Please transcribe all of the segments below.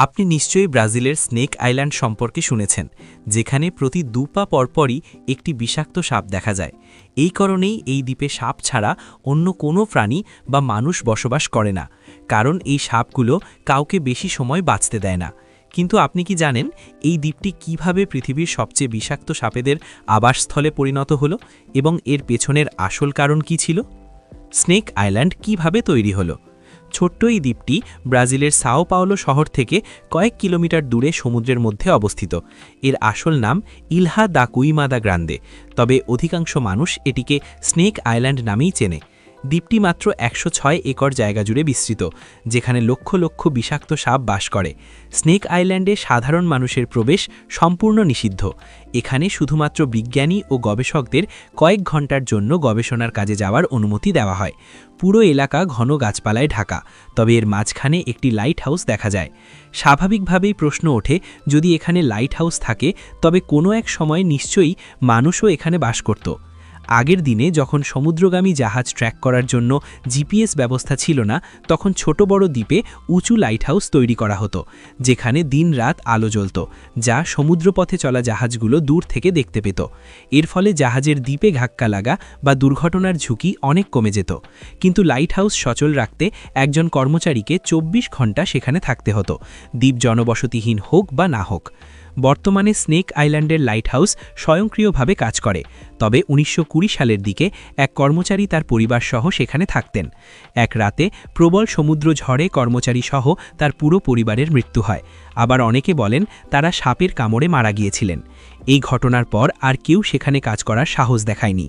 আপনি নিশ্চয়ই ব্রাজিলের স্নেক আইল্যান্ড সম্পর্কে শুনেছেন, যেখানে প্রতি 2 পা পরপরই একটি বিষাক্ত সাপ দেখা যায়। এই কারণেই এই দ্বীপে সাপ ছাড়া অন্য কোনো প্রাণী বা মানুষ বসবাস করে না, কারণ এই সাপগুলো কাউকে বেশি সময় বাঁচতে দেয় না। কিন্তু আপনি কি জানেন এই দ্বীপটি কিভাবে পৃথিবীর সবচেয়ে বিষাক্ত সাপেদের আবাসস্থলে পরিণত হলো এবং এর পেছনের আসল কারণ কি ছিল? স্নেক আইল্যান্ড কিভাবে তৈরি হলো? ছোট্ট এই দ্বীপটি ব্রাজিলের সাও পাওলো শহর থেকে কয়েক কিলোমিটার দূরে সমুদ্রের মধ্যে অবস্থিত। এর আসল নাম ইলহা দা কুইমাদা গ্রান্দে, তবে অধিকাংশ মানুষ এটিকে স্নেক আইল্যান্ড নামেই চেনে। দ্বীপটি মাত্র 106 একর জায়গা জুড়ে বিস্তৃত, যেখানে লক্ষ লক্ষ বিষাক্ত সাপ বাস করে। স্নেক আইল্যান্ডে সাধারণ মানুষের প্রবেশ সম্পূর্ণ নিষিদ্ধ। এখানে শুধুমাত্র বিজ্ঞানী ও গবেষকদের কয়েক ঘন্টার জন্য গবেষণার কাজে যাওয়ার অনুমতি দেওয়া হয়। পুরো এলাকা ঘন গাছপালায় ঢাকা, তবে এর মাঝখানে একটি লাইট হাউস দেখা যায়। স্বাভাবিকভাবেই প্রশ্ন ওঠে, যদি এখানে লাইট হাউস থাকে তবে কোনো এক সময় নিশ্চয়ই মানুষও এখানে বাস করত। আগের দিনে যখন সমুদ্রগামী জাহাজ ট্র্যাক করার জন্য জিপিএস ব্যবস্থা ছিল না, তখন ছোট বড় দ্বীপে উঁচু লাইট হাউস তৈরি করা হতো, যেখানে দিন-রাত আলো জ্বলত, যা সমুদ্রপথে চলা জাহাজগুলো দূর থেকে দেখতে পেত। এর ফলে জাহাজের দ্বীপে ধাক্কা লাগা বা দুর্ঘটনার ঝুঁকি অনেক কমে যেত। কিন্তু লাইট হাউস সচল রাখতে একজন কর্মচারীকে 24 ঘন্টা সেখানে থাকতে হতো, দ্বীপ জনবসতিহীন হোক বা না হোক। বর্তমানে স্নেক আইল্যান্ডের লাইট হাউস স্বয়ংক্রিয়ভাবে কাজ করে, তবে 1920 সালের দিকে এক কর্মচারী তার পরিবারসহ সেখানে থাকতেন। এক রাতে প্রবল সমুদ্র ঝড়ে কর্মচারী সহ তার পুরো পরিবারের মৃত্যু হয়। আবার অনেকে বলেন তারা সাপের কামড়ে মারা গিয়েছিলেন। এই ঘটনার পর আর কেউ সেখানে কাজ করার সাহস দেখায়নি।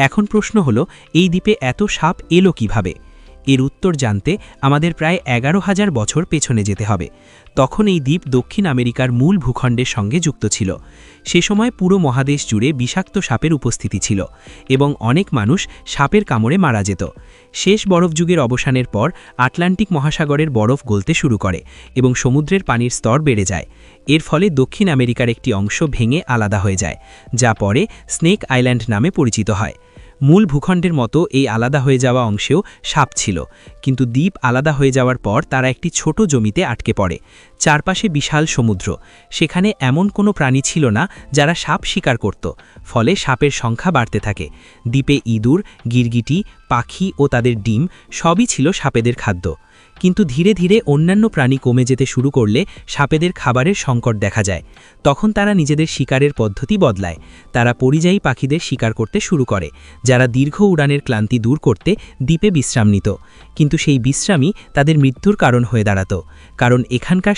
এখন প্রশ্ন হলো, এই দ্বীপে এত সাপ এলো কিভাবে? এর উত্তর জানতে আমাদের প্রায় 11,000 বছর পেছনে যেতে হবে। তখন এই দ্বীপ দক্ষিণ আমেরিকার মূল ভূখণ্ডের সঙ্গে যুক্ত ছিল। সে সময় পুরো মহাদেশ জুড়ে বিষাক্ত সাপের উপস্থিতি ছিল এবং অনেক মানুষ সাপের কামড়ে মারা যেত। শেষ বরফযুগের অবসানের পর আটলান্টিক মহাসাগরের বরফ গলতে শুরু করে এবং সমুদ্রের পানির স্তর বেড়ে যায়। এর ফলে দক্ষিণ আমেরিকার একটি অংশ ভেঙে আলাদা হয়ে যায়, যা পরে স্নেক আইল্যান্ড নামে পরিচিত হয়। মূল ভূখণ্ডের মতো এই আলাদা হয়ে যাওয়া অংশেও সাপ ছিল, কিন্তু দ্বীপ আলাদা হয়ে যাওয়ার পর তারা একটি ছোট জমিতে আটকে পড়ে। চারপাশে বিশাল সমুদ্র, সেখানে এমন কোনো প্রাণী ছিল না যারা সাপ শিকার করত, ফলে সাপের সংখ্যা বাড়তে থাকে। দ্বীপে ইঁদুর, গিরগিটি, পাখি ও তাদের ডিম সবই ছিল সাপেদের খাদ্য। কিন্তু ধীরে ধীরে অন্যান্য প্রাণী কমে যেতে শুরু করলে সাপেদের খাবারের সংকট দেখা যায়। তখন তারা নিজেদের শিকারের পদ্ধতি বদলায়। তারা পরিযায়ী পাখিদের শিকার করতে শুরু করে, যারা দীর্ঘ উড়ানের ক্লান্তি দূর করতে দ্বীপে বিশ্রাম নিত। কিন্তু সেই বিশ্রামই তাদের মৃত্যুর কারণ হয়ে দাঁড়াত, কারণ এখানকার